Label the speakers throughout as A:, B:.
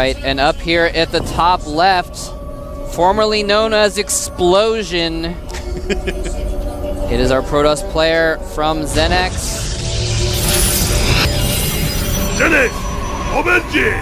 A: right, and up here at the top left, formerly known as Explosion, it is our Protoss player from ZeNEX.
B: ZeNEX, Avenge!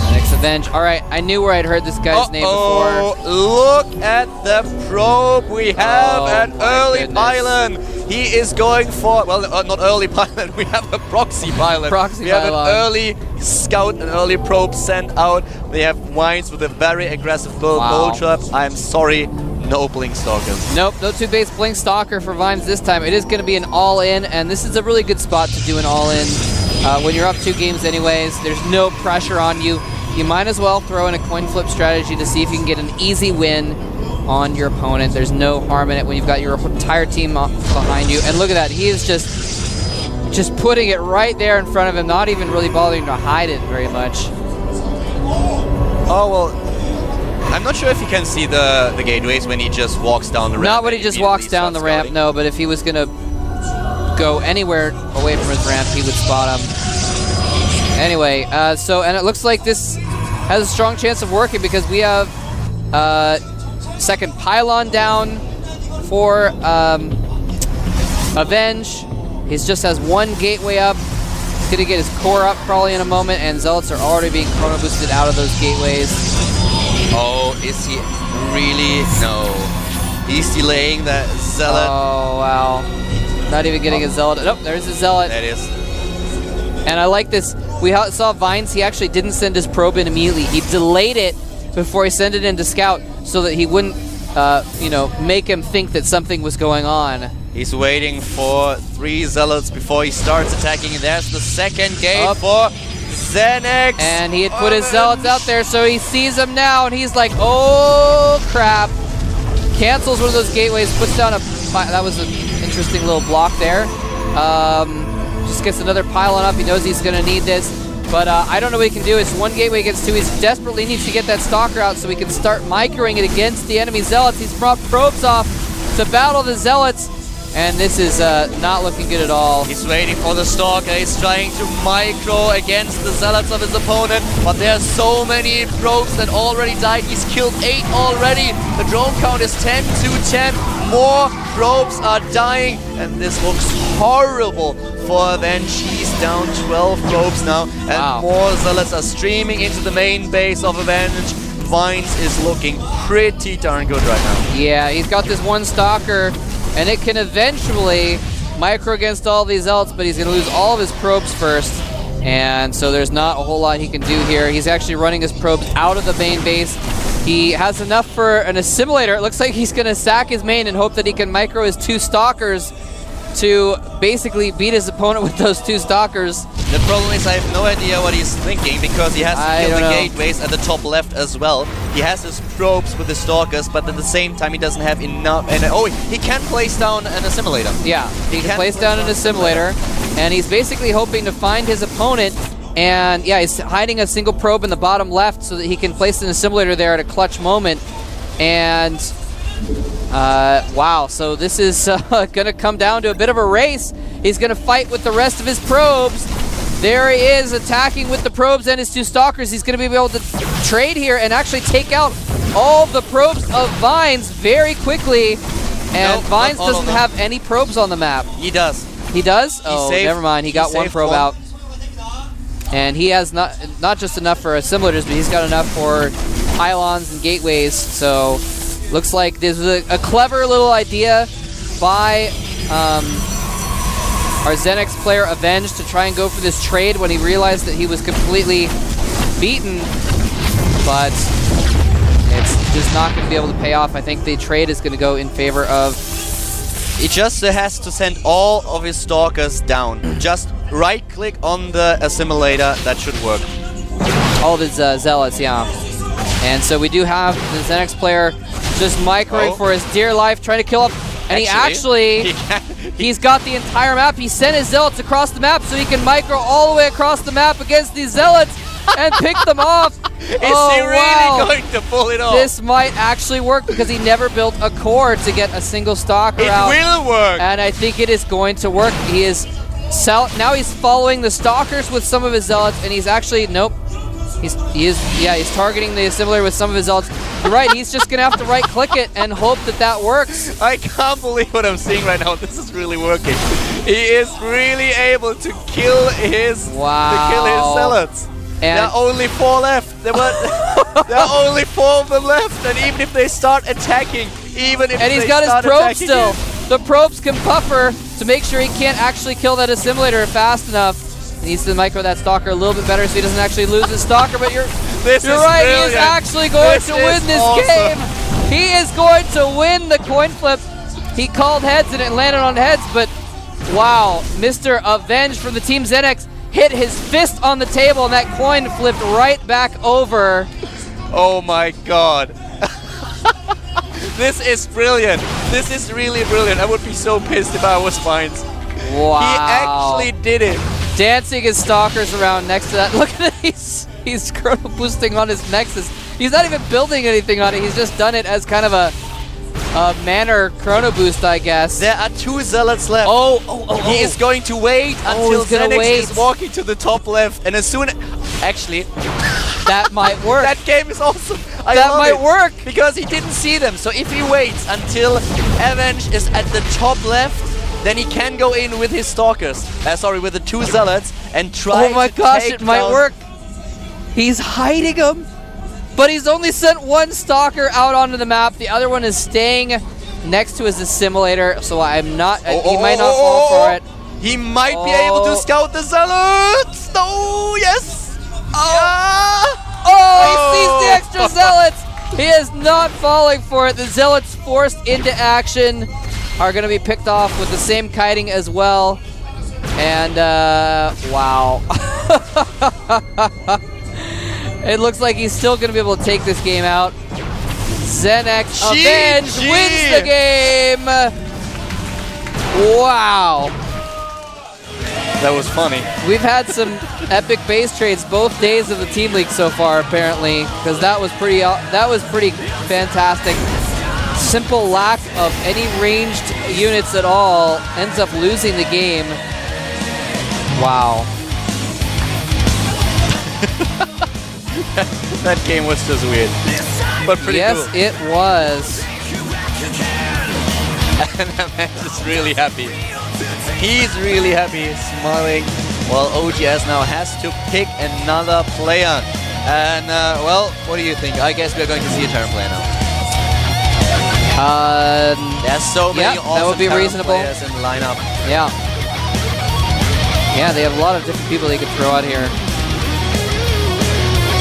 A: ZeNEX Avenge. All right, I knew where I'd heard this guy's name before.
C: Look at the probe we have at early pylon. He is going for, well, not early pylon, we have a proxy pylon. We have an early scout, an early probe sent out. They have Vines with a very aggressive build. No traps. I'm sorry, no Blink Stalkers. Nope,
A: no 2-base Blink Stalker for Vines this time. It is going to be an all-in, and this is a really good spot to do an all-in. When you're up 2 games anyways, there's no pressure on you. You might as well throw in a coin flip strategy to see if you can get an easy win on your opponent. There's no harm in it when you've got your entire team behind you. And look at that, he is just putting it right there in front of him, not even really bothering to hide it very much.
C: Oh, well, I'm not sure if you can see the gateways when he just walks down the ramp.
A: Not when he just walks down the ramp, no, but if he was going to go anywhere away from his ramp, he would spot him. Anyway, and it looks like this has a strong chance of working because we have second pylon down for Avenge. He just has 1 gateway up. He's going to get his core up probably in a moment, and Zealots are already being chrono boosted out of those gateways.
C: Oh, is he really? No. He's delaying that Zealot.
A: Oh, wow. Not even getting a Zealot. Nope, there's a Zealot.
C: That is.
A: And I like this. We saw Vines, he actually didn't send his probe in immediately. He delayed it before he sent it into Scout so that he wouldn't, you know, make him think that something was going on.
C: He's waiting for 3 Zealots before he starts attacking. And there's the second gate for ZeNEX.
A: And he had put his Zealots out there, so he sees them now, and he's like, oh, crap. Cancels one of those gateways, puts down a... That was an interesting little block there. Just gets another pylon up. He knows he's going to need this. But I don't know what he can do. It's 1 gateway against 2. He desperately needs to get that Stalker out so he can start microing it against the enemy Zealots. He's brought probes off to battle the Zealots. And this is not looking good at all.
C: He's waiting for the Stalker. He's trying to micro against the Zealots of his opponent. But there are so many probes that already died. He's killed 8 already. The drone count is 10 to 10. More probes are dying. And this looks horrible for Avenge. He's down 12 probes now. And more Zealots are streaming into the main base of Avenge. Vines is looking pretty darn good right now.
A: Yeah, he's got this 1 Stalker. And it can eventually micro against all these Zealots, but he's going to lose all of his probes first. And so there's not a whole lot he can do here. He's actually running his probes out of the main base. He has enough for an assimilator. It looks like he's going to sack his main and hope that he can micro his 2 Stalkers to basically beat his opponent with those 2 Stalkers.
C: The problem is I have no idea what he's thinking because he has to kill the gateways at the top left as well. He has his probes with the Stalkers, but at the same time he doesn't have enough. And oh, he can place down an assimilator.
A: Yeah, he can place down an assimilator, and he's basically hoping to find his opponent. And yeah, he's hiding a single probe in the bottom left so that he can place an assimilator there at a clutch moment. And wow, so this is going to come down to a bit of a race. He's going to fight with the rest of his probes. There he is, attacking with the probes and his 2 Stalkers. He's going to be able to trade here and actually take out all the probes of Vines very quickly. And Vines doesn't have any probes on the map.
C: He does.
A: He does? Oh, never mind. He got 1 probe out. And he has not just enough for assimilators, but he's got enough for pylons and gateways. So looks like this was a clever little idea by our ZeNEX player Avenge to try and go for this trade when he realized that he was completely beaten. But it's just not going to be able to pay off. I think the trade is going to go in favor of...
C: He just has to send all of his Stalkers down. Just right-click on the assimilator. That should work.
A: All of his Zealots, yeah. And so we do have the ZeNEX player just microing for his dear life, trying to kill up. And he's got the entire map. He sent his Zealots across the map so he can micro all the way across the map against these Zealots and pick them off.
C: Is he really going to pull it off?
A: This might actually work because he never built a core to get a single Stalker out.
C: It will work.
A: And I think it is going to work. He is now he's following the Stalkers with some of his Zealots, and he's actually, nope. He's targeting the assimilator with some of his ults. You're right, he's just going to have to right-click it and hope that that works.
C: I can't believe what I'm seeing right now. This is really working. He is really able to kill his zealots. And there are only 4 left. There are only 4 of them left. And even if they start attacking,
A: and he's got his probe still. The probes can puffer to make sure he can't actually kill that assimilator fast enough. He needs to micro that Stalker a little bit better so he doesn't actually lose his Stalker, but you're right, he is actually going to win this game. He is going to win the coin flip. He called heads and it landed on heads, but wow, Mr. Avenge from the team ZeNEX hit his fist on the table and that coin flipped right back over.
C: Oh my god. This is brilliant. This is really brilliant. I would be so pissed if I was Vines.
A: Wow.
C: He actually did it.
A: Dancing his Stalkers around next to that. Look at it. He's chrono boosting on his Nexus. He's not even building anything on it. He's just done it as kind of a manner chrono boost, I guess.
C: There are 2 zealots left. He is going to wait until ZeNEX is walking to the top left. And as soon as... Actually...
A: that might work.
C: That game is awesome.
A: That might work.
C: Because he didn't see them. So if he waits until Avenge is at the top left, then he can go in with his Stalkers. Sorry, with the 2 zealots and try
A: Oh my gosh, it might work. He's hiding him. But he's only sent 1 Stalker out onto the map. The other one is staying next to his assimilator. So I'm not... he might not fall for it.
C: He might be able to scout the zealots. No, yes.
A: He sees the extra zealots. He is not falling for it. The zealots forced into action are going to be picked off with the same kiting as well. And, wow. It looks like he's still going to be able to take this game out. ZeNEX Avenge wins the game. Wow.
C: That was funny.
A: We've had some epic base trades both days of the Team League so far, apparently, because that was pretty fantastic. Simple lack of any ranged units at all ends up losing the game. Wow.
C: That game was just weird, but pretty cool.
A: Yes, it was.
C: And that man is really happy. He's really happy, smiling, while OGS now has to pick another player. And, well, what do you think? I guess we're going to see a Terran player now. There's so many awesome
A: that would be reasonable.
C: players in the lineup.
A: Yeah. Yeah, they have a lot of different people they could throw out here.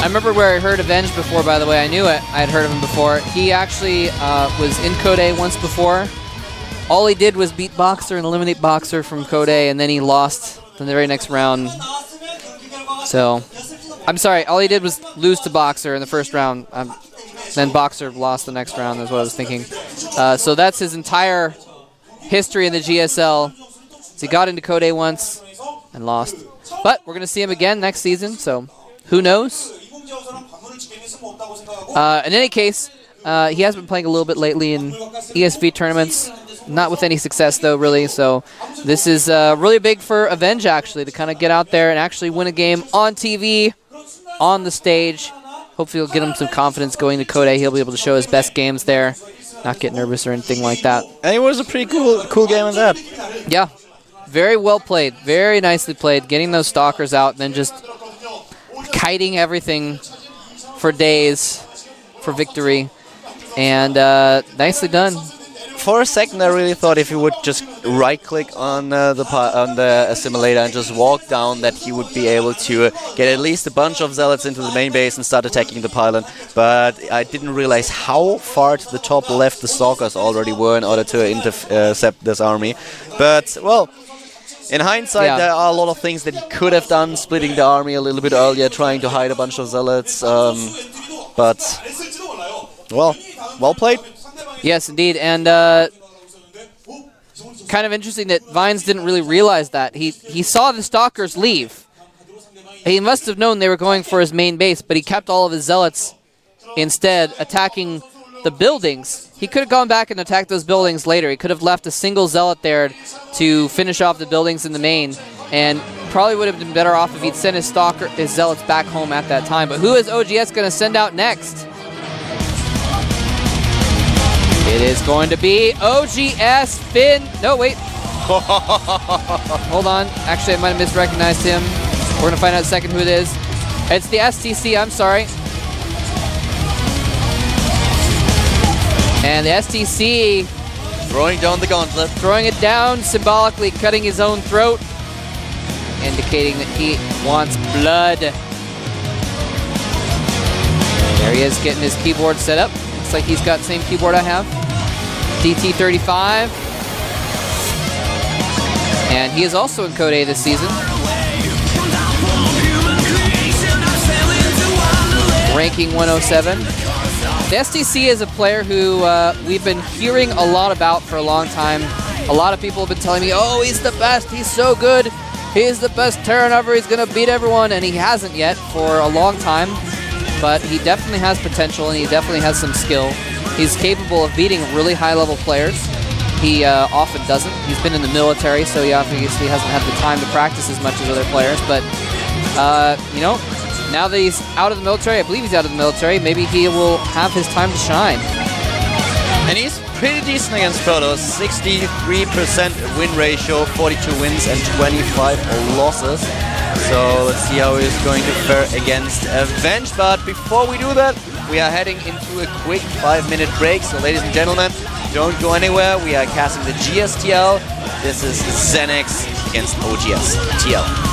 A: I remember where I heard Avenge before, by the way. I knew it. I had heard of him before. He actually was in Code A once before. All he did was beat Boxer and eliminate Boxer from Code A, and then he lost in the very next round. So, I'm sorry, all he did was lose to Boxer in the first round. Then Boxer lost the next round, is what I was thinking. So that's his entire history in the GSL. So he got into Code A once and lost. But we're going to see him again next season, so who knows? In any case, he has been playing a little bit lately in ESV tournaments. Not with any success, though, really. So this is really big for Avenge, actually, to kind of get out there and actually win a game on TV, on the stage. Hopefully it'll get him some confidence going to Code A. He'll be able to show his best games there, not get nervous or anything like that.
C: And it was a pretty cool game in that.
A: Yeah. Very well played. Very nicely played. Getting those Stalkers out and then just kiting everything for days for victory. And nicely done.
C: For a second, I really thought if he would just right-click on the assimilator and just walk down, that he would be able to get at least a bunch of zealots into the main base and start attacking the pylon. But I didn't realize how far to the top left the Stalkers already were in order to intercept this army. But, well, in hindsight, there are a lot of things that he could have done, splitting the army a little bit earlier, trying to hide a bunch of zealots. But, well played.
A: Yes, indeed, and kind of interesting that Vines didn't really realize that. He saw the Stalkers leave. He must have known they were going for his main base, but he kept all of his zealots instead attacking the buildings. He could have gone back and attacked those buildings later. He could have left a single zealot there to finish off the buildings in the main, and probably would have been better off if he'd sent his zealots back home at that time. But who is OGS going to send out next? It is going to be OGS Finn. No, wait. Hold on. Actually, I might have misrecognized him. We're going to find out in a second who it is. It's the STC, I'm sorry. And the STC...
C: throwing down the gauntlet.
A: Throwing it down, symbolically cutting his own throat, indicating that he wants blood. There he is, getting his keyboard set up. Looks like he's got the same keyboard I have. DT35. And he is also in Code A this season. Ranking 107. The STC is a player who we've been hearing a lot about for a long time. A lot of people have been telling me, oh, he's the best, he's so good, he's the best Terran ever, he's going to beat everyone, and he hasn't yet for a long time. But he definitely has potential, and he definitely has some skill. He's capable of beating really high-level players. He often doesn't. He's been in the military, so he obviously hasn't had the time to practice as much as other players. But, you know, now that he's out of the military, I believe he's out of the military, maybe he will have his time to shine.
C: And he's pretty decent against Protoss. 63% win ratio, 42 wins and 25 losses. So let's see how he's going to fare against Avenge. But before we do that, we are heading into a quick 5-minute break. So ladies and gentlemen, don't go anywhere. We are casting the GSTL. This is ZeNEX against oGs-TL.